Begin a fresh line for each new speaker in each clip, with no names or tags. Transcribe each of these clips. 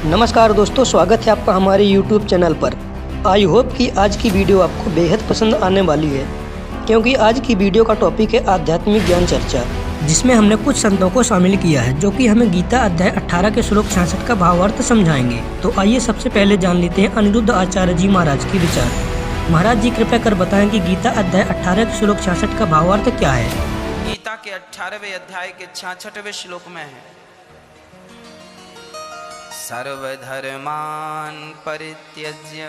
नमस्कार दोस्तों, स्वागत है आपका हमारे YouTube चैनल पर। आई होप कि आज की वीडियो आपको बेहद पसंद आने वाली है, क्योंकि आज की वीडियो का टॉपिक है आध्यात्मिक ज्ञान चर्चा, जिसमें हमने कुछ संतों को शामिल किया है जो कि हमें गीता अध्याय 18 के श्लोक 66 का भावार्थ समझाएंगे। तो आइए सबसे पहले जान लेते हैं अनिरुद्ध आचार्य जी महाराज के विचार। महाराज जी कृपया कर बताएं कि गीता अध्याय 18 के श्लोक 66 का भावार्थ क्या है।
गीता के 18वें अध्याय के 66वें श्लोक में है, सर्वधर्मान् परित्यज्य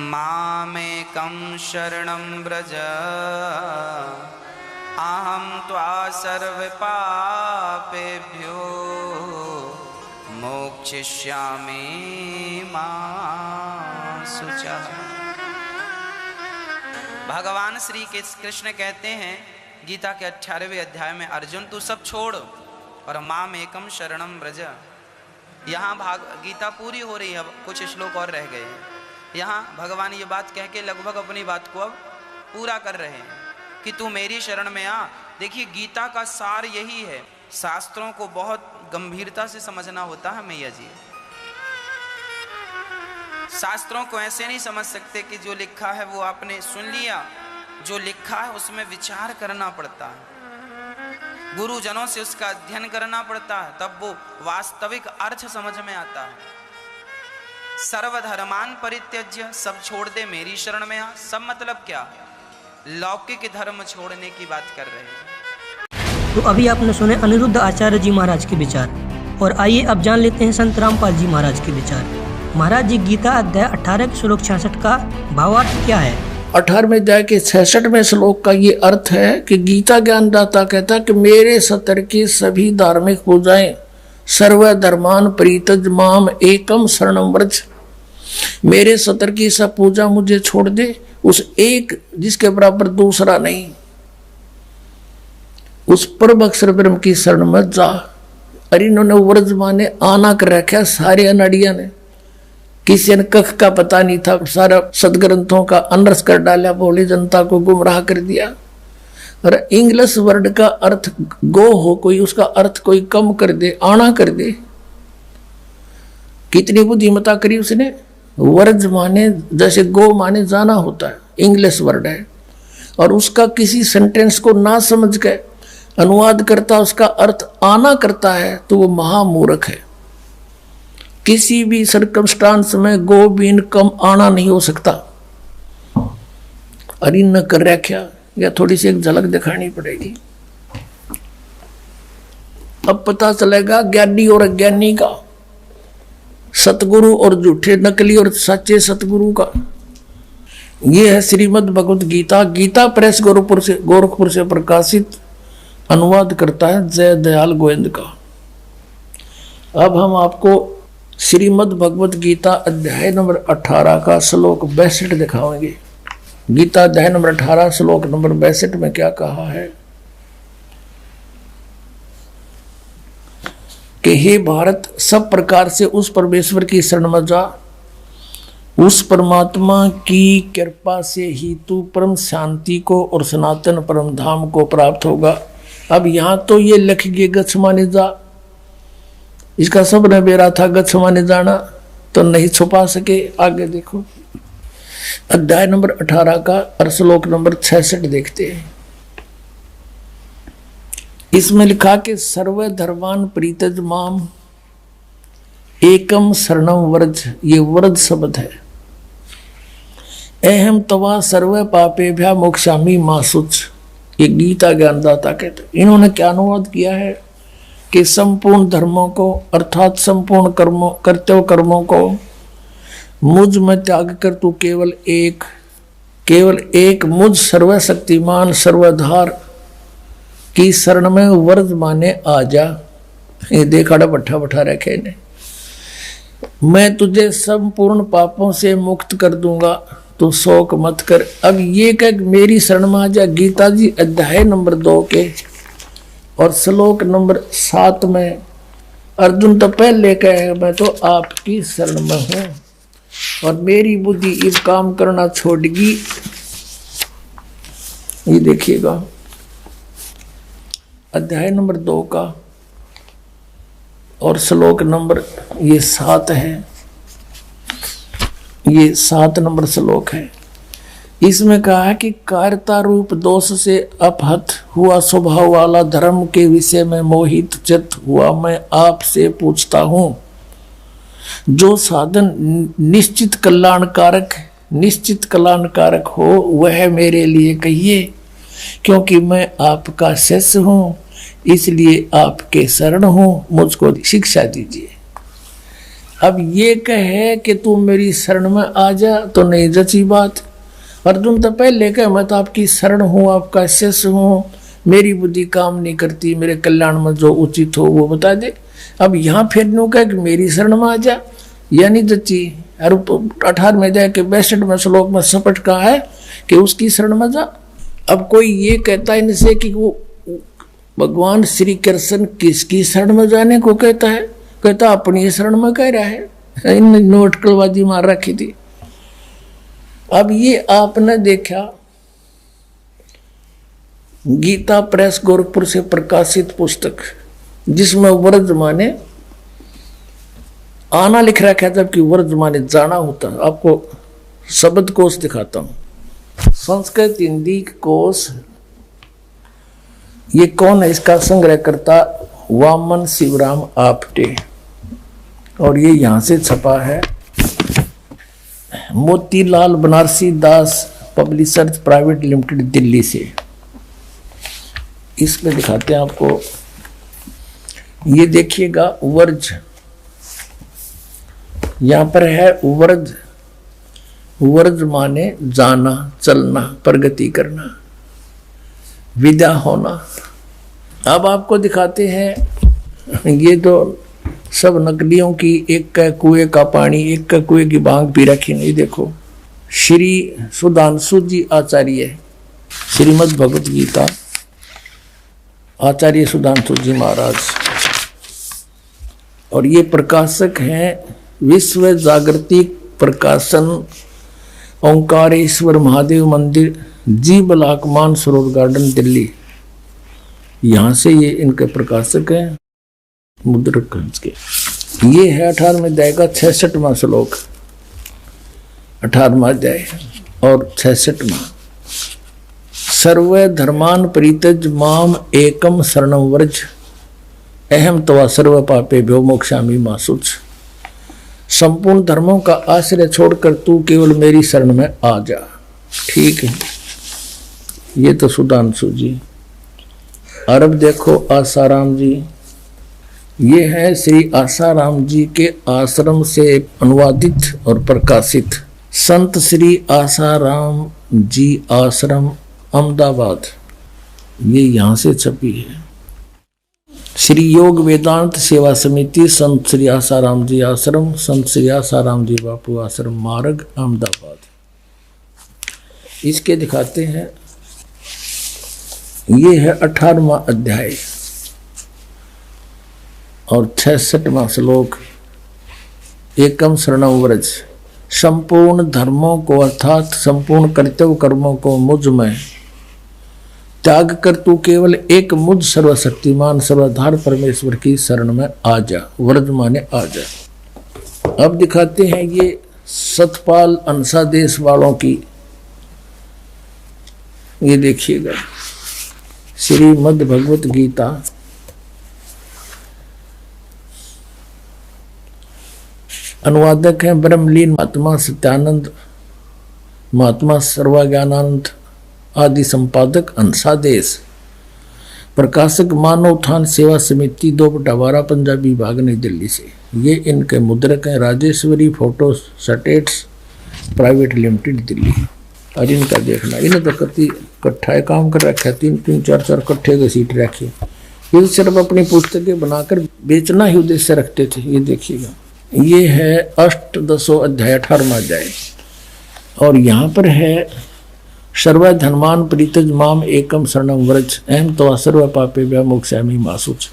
मामेकं शरणं व्रज अहं त्वा सर्वपापेभ्यो मोक्षयिष्यामि मा शुचः। भगवान श्री कृष्ण कहते हैं गीता के 18वें अध्याय में, अर्जुन तू सब छोड़ और माम एकम शरणम व्रज। यहाँ गीता पूरी हो रही है, अब कुछ श्लोक और रह गए हैं। यहाँ भगवान ये बात कह के लगभग अपनी बात को अब पूरा कर रहे हैं कि तू मेरी शरण में आ। देखिए, गीता का सार यही है। शास्त्रों को बहुत गंभीरता से समझना होता है मैया जी। शास्त्रों को ऐसे नहीं समझ सकते कि जो लिखा है वो आपने सुन लिया। जो लिखा है उसमें विचार करना पड़ता है, गुरुजनों से उसका अध्ययन करना पड़ता है, तब वो वास्तविक अर्थ समझ में आता है। सर्वधर्मान परित्यज्य, सब छोड़ दे मेरी शरण में आ। सब मतलब क्या? लौकिक धर्म छोड़ने की बात कर रहे हैं।
तो अभी आपने सुने अनिरुद्ध आचार्य जी महाराज के विचार, और आइए अब जान लेते हैं संत रामपाल जी महाराज के विचार। महाराज जी, गीता अध्याय 18 के श्लोक 66 का भावार्थ क्या है।
18वें अध्याय के 66वें श्लोक का ये अर्थ है कि गीता ज्ञानदाता कहता है कि मेरे सतर की सभी धार्मिक पूजाएं सर्वधर्मान परित्यज माम एकम शरणम व्रज। मेरे सतर की सब पूजा मुझे छोड़ दे, उस एक जिसके बराबर दूसरा नहीं, उस परम अक्षर ब्रह्म की शरण में जा। अरे इन्होंने व्रज माने आना कर रखा सारे अनाड़िया ने, किसी ने कख का पता नहीं था, सारा सदग्रंथों का अनरस कर डाला, बोली जनता को गुमराह कर दिया। और इंग्लिश वर्ड का अर्थ गो हो कोई, उसका अर्थ कोई कम कर दे, आना कर दे। कितनी बुद्धिमता करी उसने। वर्ज माने जैसे गो माने जाना होता है, इंग्लिश वर्ड है, और उसका किसी सेंटेंस को ना समझ के अनुवाद करता, उसका अर्थ आना करता है, तो वो महामूर्ख है। किसी भी सर्कमस्टांस में गो बीन कम आना नहीं हो सकता। अरे न कर रखा, या थोड़ी सी एक झलक दिखानी पड़ेगी, अब पता चलेगा ज्ञानी और अज्ञानी का, सतगुरु और झूठे नकली और सच्चे सतगुरु का। यह है श्रीमद् भगवत गीता। गीता प्रेस गोरखपुर से प्रकाशित, अनुवाद करता है जय दयाल गोविंद का। अब हम आपको श्रीमद् भगवत गीता अध्याय नंबर 18 का श्लोक 62 दिखाएंगे। गीता अध्याय नंबर 18 श्लोक नंबर 62 में क्या कहा है कि हे भारत, सब प्रकार से उस परमेश्वर की शरण में जा, उस परमात्मा की कृपा से ही तू परम शांति को और सनातन परम धाम को प्राप्त होगा। अब यहां तो ये लिख गए गच्छ माने जा, इसका सब ने बेरा था गच्छ माने जाना, तो नहीं छुपा सके। आगे देखो अध्याय नंबर 18 का श्लोक नंबर 66 देखते हैं। इसमें लिखा कि सर्वधर्मान परित्यज माम एकम शरणम व्रज। ये व्रज शब्द है। अहम तवा सर्व पापेभ्यो मोक्षयामि मा शुच। ये गीता ज्ञानदाता कहते। इन्होंने क्या अनुवाद किया है कि संपूर्ण धर्मों को अर्थात संपूर्ण कर्मों कर्तव्य कर्मों को मुझ में त्याग कर तू केवल एक मुझ सर्वशक्तिमान सर्वधार की शरण में वर्ज माने आ जा। ये देखा बैठा बैठा रखे ने, मैं तुझे संपूर्ण पापों से मुक्त कर दूंगा, तू शोक मत कर। अब ये कह मेरी शरण में आ जा। गीता जी अध्याय नंबर 2 के और श्लोक नंबर 7 में अर्जुन तो पहले कहे मैं तो आपकी शरण में हूं और मेरी बुद्धि इस काम करना छोड़गी। ये देखिएगा अध्याय नंबर 2 का और श्लोक नंबर ये 7 है, ये 7 नंबर श्लोक है। इसमें कहा है कि कायरता रूप दोष से अपहत हुआ स्वभाव वाला धर्म के विषय में मोहित चित्त हुआ मैं आपसे पूछता हूं, जो साधन निश्चित कल्याणकारक हो वह मेरे लिए कहिए, क्योंकि मैं आपका शिष्य हूं, इसलिए आपके शरण हूं, मुझको शिक्षा दीजिए। अब ये कहे कि तू मेरी शरण में आ जा तो नहीं जची बात। अर्जुन तो पहले कहे मैं तो आपकी शरण हूं, आपका शिष्य हूं, मेरी बुद्धि काम नहीं करती, मेरे कल्याण में जो उचित हो वो बता दे। अब यहाँ फिर नो कहे कि मेरी शरण में आ जा, यानी जची। और 18 में जाके 62 में श्लोक में सपट कहा है कि उसकी शरण में जा। अब कोई ये कहता है इनसे कि वो भगवान श्री कृष्ण किसकी शरण में जाने को कहता है, कहता अपनी शरण में कह रहा है। इन नोटकलबाजी मार रखी थी। अब ये आपने देखा गीता प्रेस गोरखपुर से प्रकाशित पुस्तक, जिसमें वर्ज माने आना लिख रखा है, जबकि वर्ज माने जाना होता है। आपको शब्द कोश दिखाता हूं, संस्कृत हिंदी कोश। ये कौन है, इसका संग्रह करता वामन शिवराम आपटे, और ये यहां से छपा है मोतीलाल बनारसी दास पब्लिशर्स प्राइवेट लिमिटेड दिल्ली से। इसमें दिखाते हैं आपको, ये देखिएगा वर्ज, यहां पर है वर्ज। वर्ज माने जाना, चलना, प्रगति करना, विदा होना। अब आपको दिखाते हैं, ये तो सब नकलियों की, एक का कुएं का पानी, एक का कुएं की भांग पी रखी। नहीं देखो, श्री सुधांशु जी आचार्य, श्रीमद् भगवत गीता, आचार्य सुधांशु जी महाराज, और ये प्रकाशक हैं विश्व जागृति प्रकाशन, ओंकारेश्वर महादेव मंदिर, जी ब्लॉक मानसरोवर गार्डन दिल्ली। यहां से ये इनके प्रकाशक हैं मुद्रक के। ये है 18वें अध्याय का 66वां श्लोक, 18वां अध्याय और 66वां। सर्व धर्मान परित्यज माम एकम शरणं व्रज, अहम तवा सर्व पापेभ्यो मोक्षामि मा शुच। संपूर्ण धर्मों का आश्रय छोड़कर तू केवल मेरी शरण में आ जा। ठीक है, ये तो सुधांशु जी। और अब देखो आसाराम जी, ये है श्री आसाराम जी के आश्रम से अनुवादित और प्रकाशित संत श्री आसाराम जी आश्रम अहमदाबाद, ये यहाँ से छपी है। श्री योग वेदांत सेवा समिति, संत श्री आसाराम जी आश्रम, संत श्री आसाराम जी बापू आश्रम, मार्ग, अहमदाबाद। इसके दिखाते हैं, ये है 18वां अध्याय और 66वां श्लोक। एकम शरणं व्रज, संपूर्ण धर्मों को अर्थात संपूर्ण कर्तव्य कर्मों को मुझ में त्याग कर तू केवल एक मुझ सर्वशक्तिमान सर्वाधार परमेश्वर की शरण में आ जा। व्रज माने आ जा। अब दिखाते हैं ये सतपाल अंसा देश वालों की, ये देखिएगा श्रीमद् भगवत गीता, अनुवादक हैं ब्रह्मलीन महात्मा सत्यानंद, महात्मा सर्वज्ञानंद आदि, संपादक अंसादेश, प्रकाशक मानव उत्थान सेवा समिति 2/12 पंजाबी विभाग नई दिल्ली से। ये इनके मुद्रक हैं Rajeshwari photo states private limited Delhi. और इनका देखना, इन्हें तो कति इकट्ठा काम कर रखा है, 3-3, 4-4 इकट्ठे के सीट रखी। ये सिर्फ अपनी पुस्तकें बनाकर बेचना ही उद्देश्य रखते थे। ये देखिएगा, ये है अष्टदशो अध्याय 18वां अध्याय, और यहाँ पर है सर्व धर्मान परित्यज माम एकम शरणं व्रज, अहम तवा सर्व पापेभ्यो मोक्षामि मा शुच।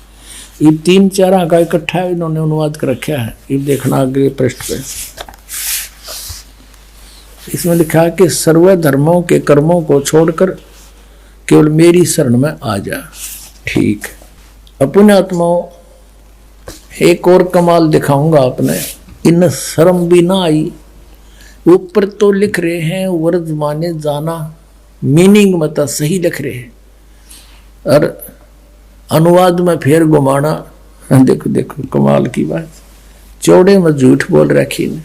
ये 3-4 का इकट्ठा इन्होंने अनुवाद कर रखा है। ये देखना आगे पृष्ठ पे, इसमें लिखा है कि सर्व धर्मों के कर्मों को छोड़कर केवल मेरी शरण में आ जा। ठीक, अपने आत्माओं, एक और कमाल दिखाऊंगा आपने, इन शर्म भी ना आई। ऊपर तो लिख रहे हैं वर्तमाने जाना, मीनिंग मतलब सही लिख रहे हैं, और अनुवाद में फिर घुमाना। देखो देखो कमाल की बात, चौड़े में झूठ बोल रखी ने।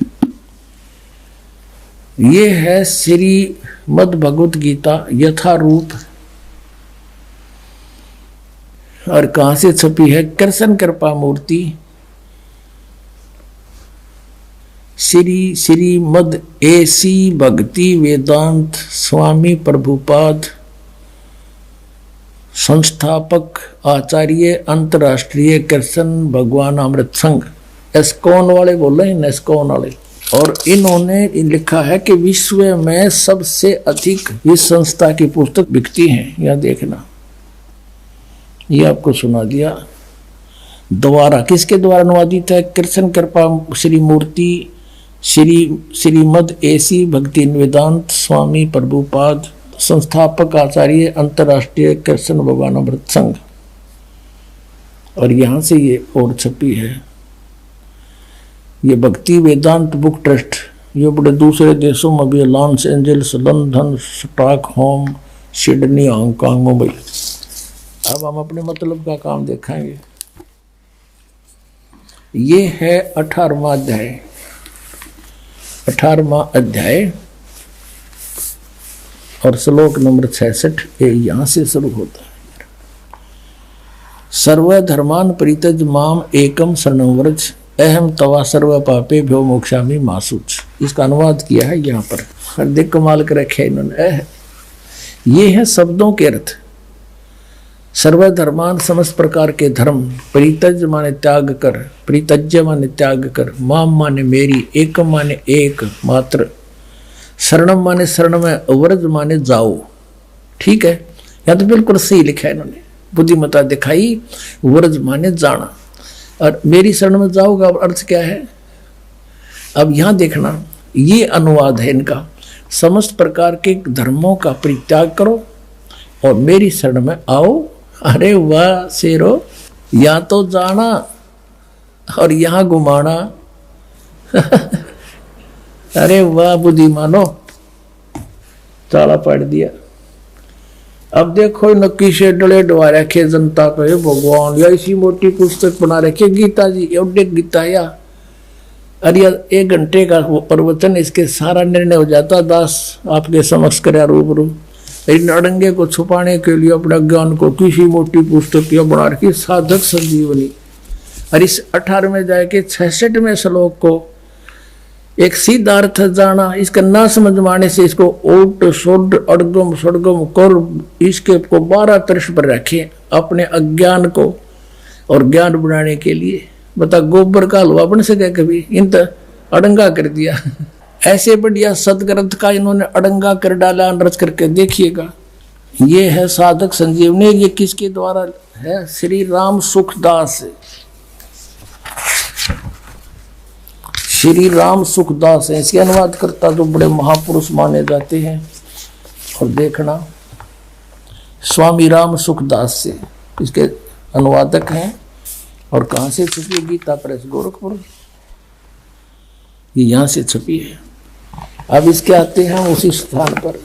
ये है श्रीमद् भगवत गीता यथारूप, और कहां से छपी है? कृष्ण कृपा मूर्ति श्रीमद् एसी भक्ति वेदांत स्वामी प्रभुपाद संस्थापक आचार्य अंतर्राष्ट्रीय कृष्ण भगवान अमृत संघ, एस्कॉन वाले बोल रहे हैं, एस्कॉन वाले। और इन्होंने लिखा है कि विश्व में सबसे अधिक इस संस्था की पुस्तक बिकती हैं। यह देखना, ये आपको सुना दिया द्वारा, किसके द्वारा अनुवादित है? कृष्ण कृपा श्री मूर्ति श्रीमद् एसी भक्ति वेदांत स्वामी प्रभुपाद संस्थापक आचार्य अंतर्राष्ट्रीय कृष्ण भगवान अमृत संघ। और यहां से ये और छपी है, ये भक्ति वेदांत बुक ट्रस्ट। ये बड़े दूसरे देशों में भी, Los Angeles, London, Stockholm, Sydney, Hong Kong, Mumbai. अब हम अपने मतलब का काम देखेंगे। ये है 18वां अध्याय, 18वां अध्याय और श्लोक नंबर 66 यहां से शुरू होता है। सर्वधर्मान परित्यज माम एकम शरणं व्रज अहम तवा सर्व पापे भ्यो मोक्षामि मा शुच। इसका अनुवाद किया है यहाँ पर, हृदय कमाल कर रखे इन्होंने। ये है शब्दों के अर्थ। सर्वधर्मान समस्त प्रकार के धर्म, परित्यज माने त्याग कर, परित्यज्य माने त्याग कर, माम माने मेरी, एकम माने एक मात्र, शरणम माने शरण में, व्रज माने जाओ। ठीक है, यहाँ तो बिल्कुल सही लिखा है इन्होंने, बुद्धिमता दिखाई। व्रज माने जाना, और मेरी शरण में जाओ का अर्थ क्या है? अब यहां देखना, ये अनुवाद है इनका, समस्त प्रकार के धर्मों का परित्याग करो और मेरी शरण में आओ। अरे वाह शेरो, या तो जाना और यहां घुमाना। अरे वाह बुद्धिमानो, ताला पड़ दिया। अब देखो नक्की से डले डवा रखे जनता को, भगवान या इसी मोटी पुस्तक बना रखे गीता जी, एवढे गीता या अरे 1 घंटे का प्रवचन, इसके सारा निर्णय हो जाता। दास आपके समक्ष कर रूबरू। इन अड़ंगे को छुपाने के लिए अपने ज्ञान को किसी मोटी पुस्तक या बना रखी साधक संजीवनी। और इस 18वें अध्याय के 66वें श्लोक को एक सीधा अर्थ जाना, इसका ना समझ माने से इसको ओट सोड अड़गम सड़गम कर इसके को 12 तरफ पर रखे अपने अज्ञान को और ज्ञान बनाने के लिए। बता गोबर का हलवा बन सके कभी? इन तो अड़ंगा कर दिया। ऐसे बढ़िया सदग्रंथ का इन्होंने अड़ंगा कर डाला, रच करके देखिएगा। ये है साधक संजीवनी। ये किसके द्वारा है? श्री राम सुखदास, श्री राम सुखदास है इसके अनुवाद करता, जो बड़े महापुरुष माने जाते हैं। और देखना, स्वामी राम सुखदास से इसके अनुवादक हैं। और कहाँ से छपी? गीता प्रेस गोरखपुर, ये यहाँ से छपी है। अब इसके आते हैं उसी स्थान पर,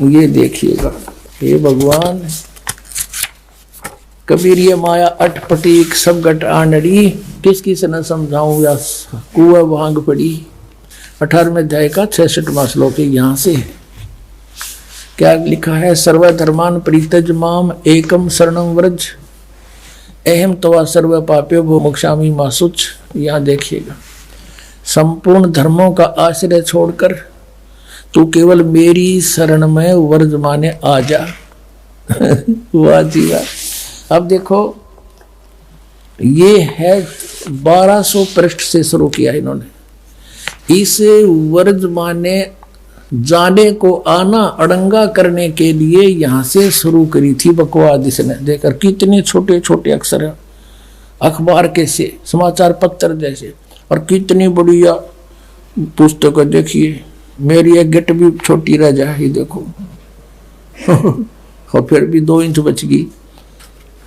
ये देखिएगा। हे भगवान, कबीर ये माया अटपटीक सब गट आनड़ी, किसकी से न समझाऊं या कुआ भांग पड़ी। 18वें अध्याय का 66वां श्लोक यहाँ से क्या लिखा है? सर्वधर्मान परित्यज माम एकम शरणं व्रज अहम तवा सर्व पाप्यो भो मोक्षामि मा शुच। यहाँ देखिएगा, संपूर्ण धर्मों का आश्रय छोड़कर तू केवल मेरी शरण में व्रज माने आ जा। वाह जी वाह। अब देखो, ये है 1200 पृष्ठ से शुरू किया इन्होंने। इस व्रज माने जाने को आना, अड़ंगा करने के लिए यहां से शुरू करी थी बकवाद इसने। देखकर कितने छोटे छोटे अक्षर हैं, अखबार के से, समाचार पत्र जैसे, और कितनी बढ़िया पुस्तक देखिए। मेरी एक गिट भी छोटी रह जाए, देखो। और फिर भी 2 इंच बच गई।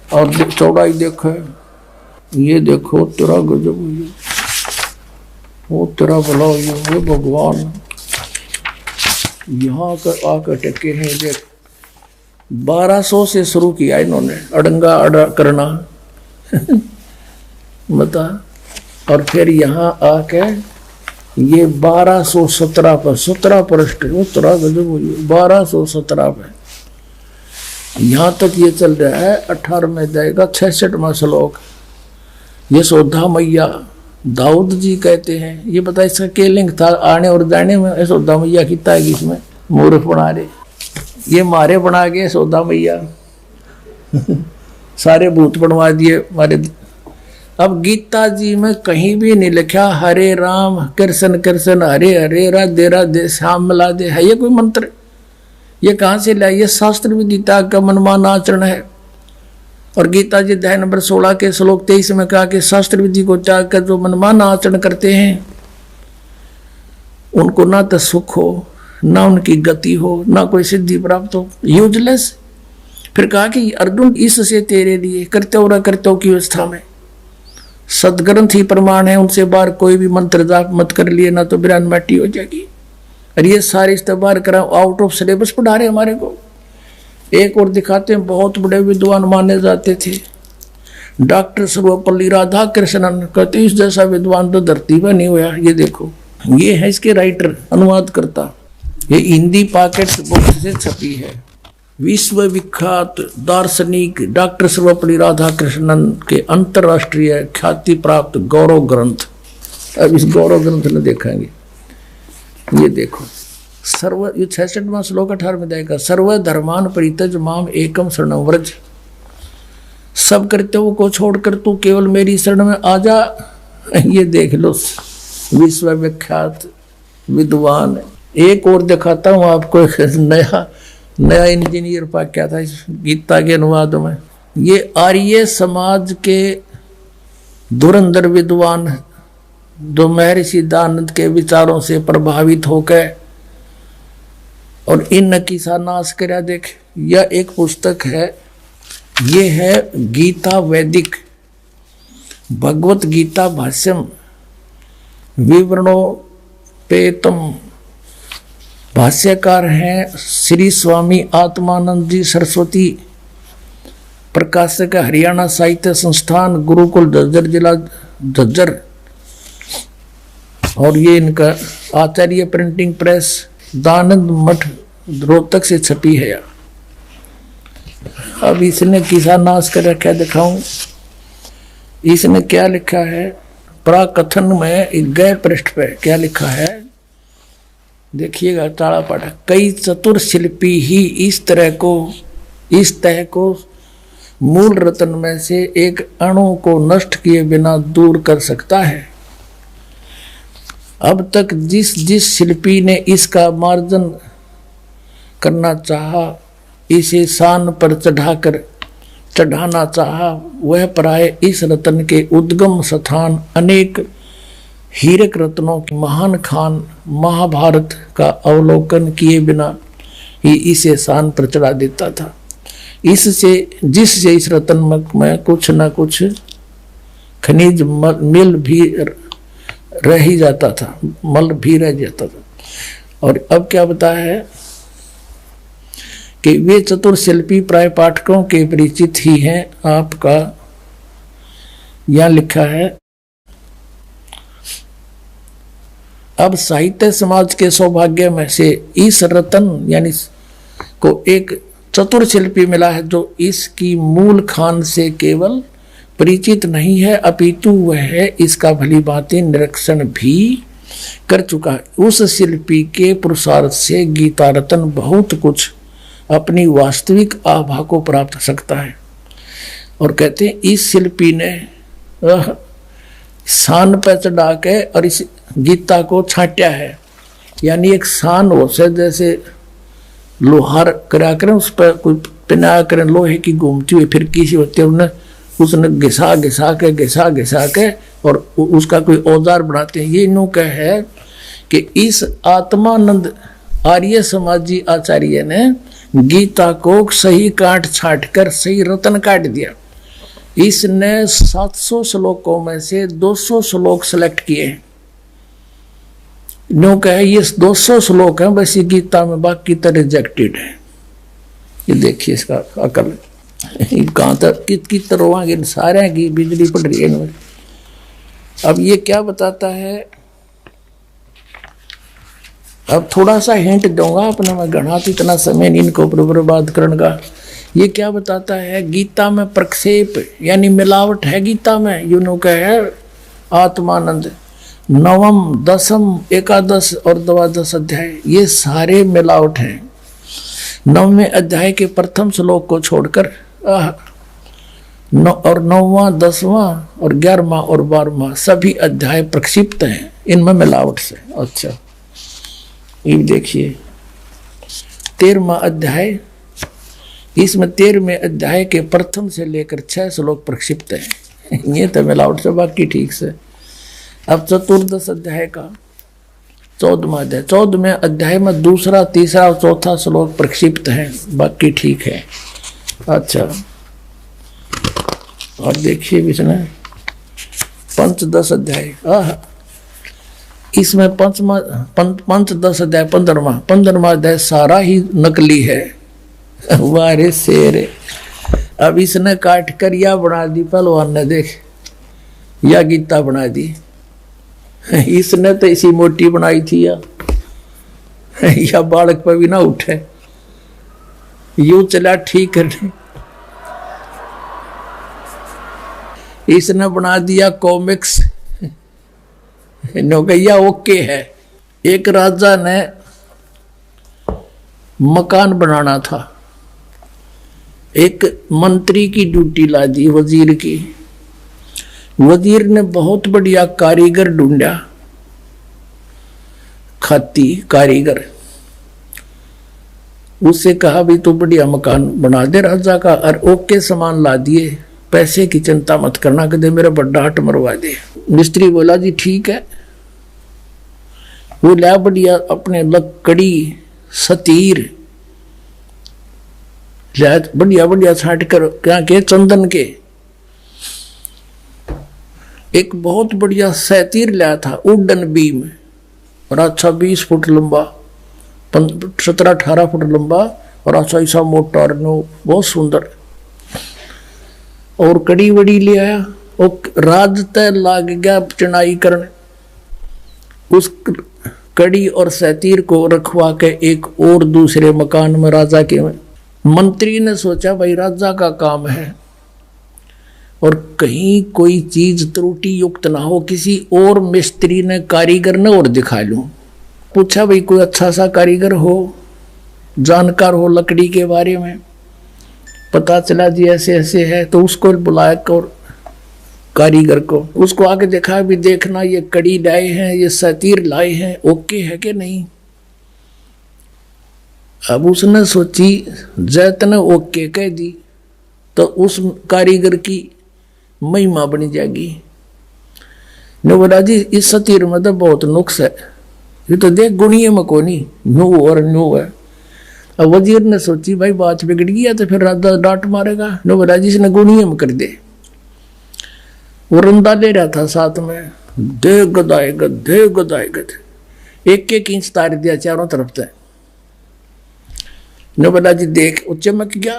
और चौड़ाई देखो, ये देखो तेरा गजब, वो तेरा भला ये भगवान यहाँ कर आकर टके हैं। देख 1200 से शुरू किया इन्होंने अड़ंगा अड़ा करना बता, और फिर यहाँ आके ये 1217 पर 17 पृष्ठ, वो तेरा गजब 1217 पे यहाँ तक ये चल रहा है। 18वें अध्याय का 66वां श्लोक। यशोदा मैया दाऊद जी कहते हैं। ये बता इसका क्या लिंक था आने और जाने में? यशोदा मैया कितना है इसमें? मूर्ख बना रहे, ये मारे बना के यशोदा मैया सारे भूत बनवा दिए मारे। अब गीता जी में कहीं भी नहीं लिखा हरे राम कृष्ण कृष्ण हरे हरे राधे राधे श्याम मिला दे, है ये कोई मंत्र? ये कहाँ से लाया? ये शास्त्र में गीता का मनमान आचरण है। और गीता जी अध्याय नंबर 16 के श्लोक 23 में कहा कि शास्त्र विधि को त्याग कर जो मनमान आचरण करते हैं उनको ना तो सुख हो, ना उनकी गति हो, ना कोई सिद्धि प्राप्त हो, यूजलेस। फिर कहा कि अर्जुन इससे तेरे लिए कर्तव्य की अवस्था में सदग्रंथ ही प्रमाण है, उनसे बाहर कोई भी मंत्र जाप मत कर लिए, ना तो बिरान माटी हो जाएगी। और ये सारे इस्तेमाल करा आउट ऑफ सिलेबस पढ़ा रहे हमारे को। एक और दिखाते हैं, बहुत बड़े विद्वान माने जाते थे डॉक्टर सर्वपल्ली राधा कृष्णन, कहते इस जैसा विद्वान तो धरती पर नहीं हुआ। ये देखो, ये है इसके राइटर, अनुवाद करता। ये हिंदी पॉकेट बुक से छपी है। विश्व विख्यात दार्शनिक डॉक्टर सर्वपल्ली राधा कृष्णन के अंतरराष्ट्रीय ख्याति प्राप्त गौरव ग्रंथ। अब इस गौरव ग्रंथ में देखेंगे, ये देखो सर्व, ये 66वां श्लोक 18वें अध्याय का, सर्वधर्मान परित्यज माम एकम शरणं व्रज। सब कर्तव्यों को छोड़कर तू केवल मेरी शरण में आ जा। ये देख लो, विश्व विख्यात विद्वान। एक और दिखाता हूँ आपको, नया इंजीनियर पा क्या था इस गीता के अनुवाद में। ये आर्य समाज के धुरंधर विद्वान जो महर्षि दयानंद के विचारों से प्रभावित होकर और इन की नाश करा। देख, यह एक पुस्तक है, ये है गीता वैदिक भगवत गीता भाष्यम विवरणोपेतम। भाष्यकार हैं श्री स्वामी आत्मानंद जी सरस्वती, प्रकाशक हरियाणा साहित्य संस्थान, गुरुकुल झज्जर, जिला झज्जर। और ये इनका आचार्य प्रिंटिंग प्रेस, दानंद मठ, रोहतक से छपी है। अब इसने किसा नाश कर रखा, दिखाऊं इसने क्या लिखा है। प्राकथन में गए पृष्ठ पे क्या लिखा है देखिएगा, ताड़ा पाठा। कई चतुर शिल्पी ही इस तह को मूल रत्न में से एक अणु को नष्ट किए बिना दूर कर सकता है। अब तक जिस शिल्पी ने इसका मार्जन करना चाहा, इसे शान पर चढ़ाना चाहा, वह प्राय इस रत्न के उद्गम स्थान अनेक हीरक रत्नों की महान खान महाभारत का अवलोकन किए बिना ही इसे शान पर चढ़ा देता था। जिससे इस रत्न में कुछ न कुछ खनिज मिल भी रह ही जाता था, मल भी रह जाता था। और अब क्या बताया है कि वे चतुर शिल्पी प्राय पाठकों के परिचित ही हैं। आपका यहां लिखा है, अब साहित्य समाज के सौभाग्य में से इस रत्न यानी को एक चतुर शिल्पी मिला है जो इसकी मूल खान से केवल परिचित नहीं है, अपितु वह इसका भली भांति निरीक्षण भी कर चुका है। उस शिल्पी के पुरुषार्थ से गीता रत्न बहुत कुछ अपनी वास्तविक आभा को प्राप्त कर सकता है। और कहते हैं इस शिल्पी ने शान पर चढ़ा के और इस गीता को छांटा है। यानी एक शान हो से जैसे लोहार करा करें, उस पर कोई पिना करें लोहे की घूमती हुई फिर किसी होती है, उसने घिसा के और उसका कोई औजार बनाते हैं। ये नु क्या है कि इस आत्मानंद आर्य समाजी आचार्य ने गीता को सही काट छाट कर सही रत्न काट दिया। इसने 700 श्लोकों में से 200 श्लोक सेलेक्ट किए। नो कहे ये 200 श्लोक है बस ये गीता में, बाकी तो रिजेक्टेड है। ये देखिए इसका अकल कहाँ तक कितनी तरह सारे की बिजली पड़ रही है इनमें। अब ये क्या बताता है, अब थोड़ा सा हिंट दूंगा अपने में, घना तो इतना समय नहीं इनको बर्बाद करने का। ये क्या बताता है, गीता में प्रक्षेप यानी मिलावट है गीता में। यूनो का है आत्मानंद, नवम, दसम, एकादश और द्वादश अध्याय ये सारे मिलावट हैं। 9वें अध्याय के प्रथम श्लोक को छोड़कर और 9वां, 10वां और 11वां और 12वां सभी अध्याय प्रक्षिप्त हैं, इनमें मिलावट से। अच्छा ये देखिए 13वां अध्याय, इसमें 13वें अध्याय के प्रथम से लेकर 6 श्लोक प्रक्षिप्त हैं। ये तो मिलावट से, बाकी ठीक से। अब चतुर्दश अध्याय का 14वां अध्याय, 14वें अध्याय में दूसरा, तीसरा और चौथा श्लोक प्रक्षिप्त है, बाकी ठीक है। अच्छा और देखिए इसमें पंचदश अध्याय, इसमें पंचदश अध्याय 15वां अध्याय सारा ही नकली है। वारे शेर, अब इसने काट कर या बना दी पहलवान ने, देख या गीता बना दी। इसने तो इसी मोटी बनाई थी या बालक पर भी ना उठे, यूं चला ठीक करने। इसने बना दिया कॉमिक्स, नौकैया ओके है। एक राजा ने मकान बनाना था, एक मंत्री की ड्यूटी ला दी वजीर की। वजीर ने बहुत बढ़िया कारीगर ढूंढा, खाती कारीगर। उससे कहा भी तू बढ़िया मकान बना दे राजा का, और ओके सामान ला दिए, पैसे की चिंता मत करना, कदे मेरा बड़ा हट मरवा दे। मिस्त्री बोला जी ठीक है। वो ला बढ़िया अपने लकड़ी सतीर बढ़िया बढ़िया छाट कर क्या के चंदन के एक बहुत बढ़िया सतीर लाया था, वुडन बीम, और अच्छा 20 फुट लंबा, 17-18 फुट लंबा, और अच्छा ऐसा मोटा, बहुत सुंदर। और कड़ी वड़ी ले आया, और राज तय लाग गया चुनाई करने। उस कड़ी और सतीर को रखवा के एक और दूसरे मकान में राजा के में मंत्री ने सोचा भाई राजा का काम है और कहीं कोई चीज त्रुटि युक्त ना हो, किसी और मिस्त्री ने कारीगर ने और दिखा लूं। पूछा भाई कोई अच्छा सा कारीगर हो, जानकार हो लकड़ी के बारे में। पता चला जी ऐसे ऐसे है, तो उसको बुलाया और कारीगर को, उसको आके देखा भी देखना ये कड़ी लाए हैं, ये सतीर लाए हैं, ओके है कि नहीं। अब उसने सोची जैत ने ओके कह दी तो उस कारीगर की महिमा बन जाएगी। ने बोला जी इस सतीर में तो बहुत नुक्स है, ये तो देख गुणिये में कोनी न्यू और न्यू है। अब वजीर ने सोची भाई बात बिगड़ गया तो फिर राजा डांट मारेगा। ने बोला जी इसने गुणिये में कर दे। वो रंदा ले रहा था साथ में, दे गदाए गद, दे गदाए गद, 1-1 इंच तार दिया चारों तरफ से। ने बोला जी देख वो चमक गया।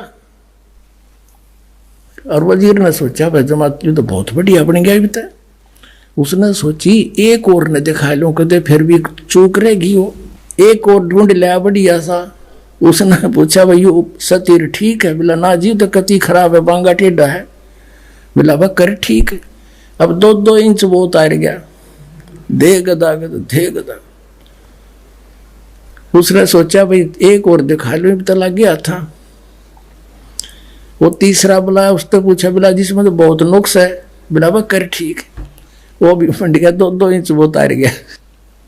और वजीर ने सोचा भाई जमात तो बहुत बढ़िया बन गया बीता। उसने सोची एक और ने दिखा लो, कदे फिर भी चूक रहेगी वो। एक और ढूंढ लिया बढ़िया सा। उसने पूछा भाई यो सतीर ठीक है? बोला ना जी तो कति खराब है, बांगा टेढ़ा है। बोला वह कर ठीक है। अब 2-2 इंच वो उतार गया, दे गदा दे गदा। उसने सोचा भाई एक और दिखा लो, पता लग गया था। वो तीसरा बुलाया, उसने पूछा बोला जिसमें तो बहुत नुक्स है। बोला वह कर ठीक है। वो भी फंड गया, 2-2 इंच वो उतार गया।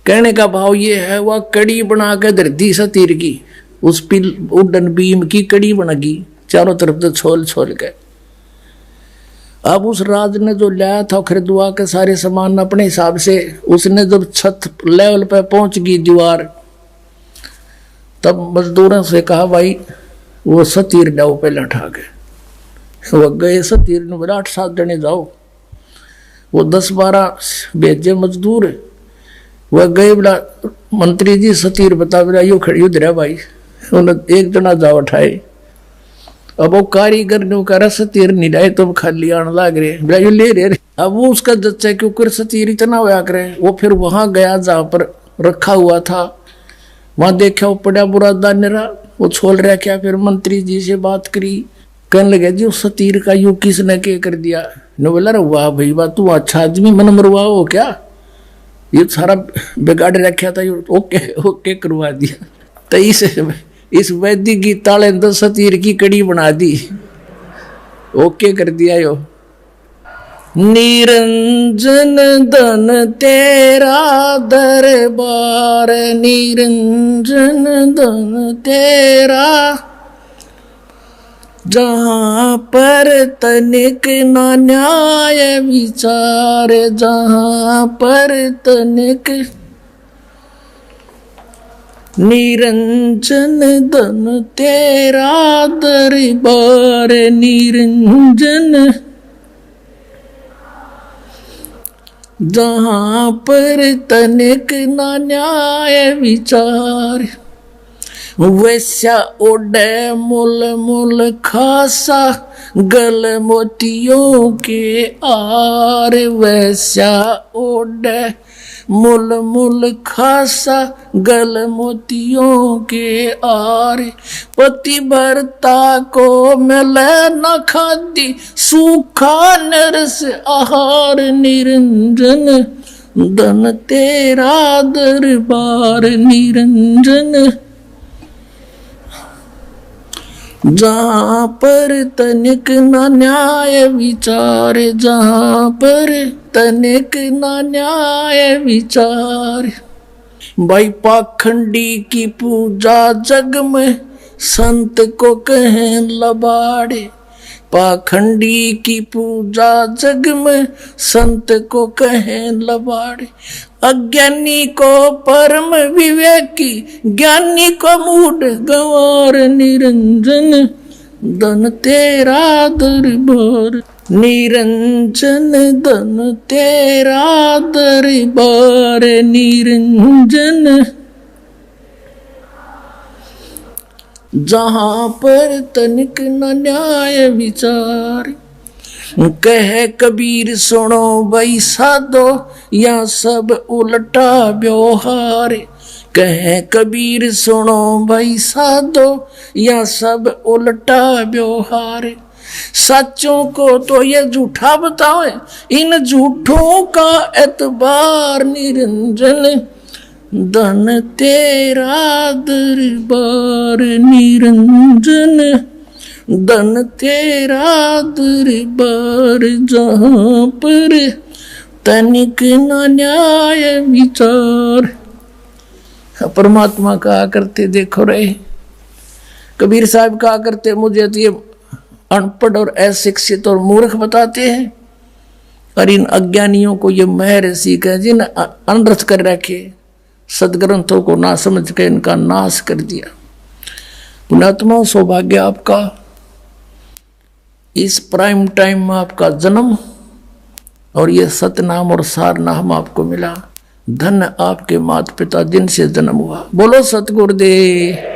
कहने का भाव ये है वह कड़ी बना के धरती सतीर की, उस पिल वुडन बीम की कड़ी बनेगी चारों तरफ से छोल छोल के। अब उस राज ने जो लाया था खरीदवा के सारे सामान अपने हिसाब से, उसने जब छत लेवल पे पहुंच गई दीवार, तब मजदूरों से कहा भाई वो सतीर लाओ पहले उठा के। वो गए सतीर ने बोला 8-7 जने जाओ, वो 10-12 भेजे मजदूर, वह गए बोला मंत्री जी सतीर बता, बोला यो खड़ी उधर है भाई, उन्हें एक जना जाओ उठाए। अब वो कारीगर ने कहा सतीर नहीं लाए तो खाली आने लग रहे, बोला यो ले रहे। अब वो उसका जच्चा क्यों सतीर इतना होया करे, वो फिर वहां गया जहां पर रखा हुआ था, वहां देखा वो पड़ा बुरा दानेरा, वो छोड़ रहा क्या। फिर मंत्री जी से बात करी, कहने लगे जी उस सतीर का यू किसने क्या कर दिया। ने बोला रे वाह भाई वाह, तू अच्छा आदमी, मन मरवा हो क्या, ये सारा बिगाड़ रखा था, ओके ओके करवा दिया। तो इस वैदिक गीता ने 10 सतीर की कड़ी बना दी, ओके कर दिया यो। निरंजन धन तेरा दरबार, निरंजन धन तेरा, जहाँ पर तनिक न न्याय विचार, जहाँ पर तनिक, निरंजन धन तेरा दरबार, निरंजन, जहाँ पर तनिक न न्याय विचार, वैश्या ओढ़े मुल मुल खासा, गल मोतियों के आर, वैश्या ओढ़े मुल मुल खासा, गल मोतियों के आर, पतिव्रता को मिले न खादी, सूखा नरस आहार, निरंजन धन तेरा दरबार, निरंजन, जहाँ पर तनिक न न्याय विचार, जहाँ पर तनिक न न्याय विचार, भाई पाखंडी की पूजा जग में संत को कहें लबाड़े, पाखंडी की पूजा जग में संत को कहें लबाड़े, अज्ञानी को परम विवेकी, ज्ञानी को मूढ़ गंवार, निरंजन धन तेरा दरबार, निरंजन धन तेरा दरबार, निरंजन, जहाँ पर तनिक न न्याय विचार, कहे कबीर सुनो भाई साधो, या सब उल्टा व्यवहार, कहे कबीर सुनो भाई साधो, या सब उल्टा व्यवहार, सच्चों को तो ये झूठा बताओ, इन झूठों का एतबार, निरंजन धन तेरा दरबार, निरंजन धन तेरा दरबार, जहाँ पर तनिक न न्याय विचार। परमात्मा कहा करते, देखो रहे कबीर साहब कहा करते, मुझे तो ये अनपढ़ और अशिक्षित और मूर्ख बताते हैं, और इन अज्ञानियों को ये महर्षि कह जिन अनर्थ कर रखे, सदग्रंथों को ना समझ के इनका नाश कर दिया। पुण्यात्मा सौभाग्य आपका, इस प्राइम टाइम में आपका जन्म और ये सतनाम और सार नाम आपको मिला। धन्य आपके माता पिता जिनसे जन्म हुआ। बोलो सतगुरुदेव।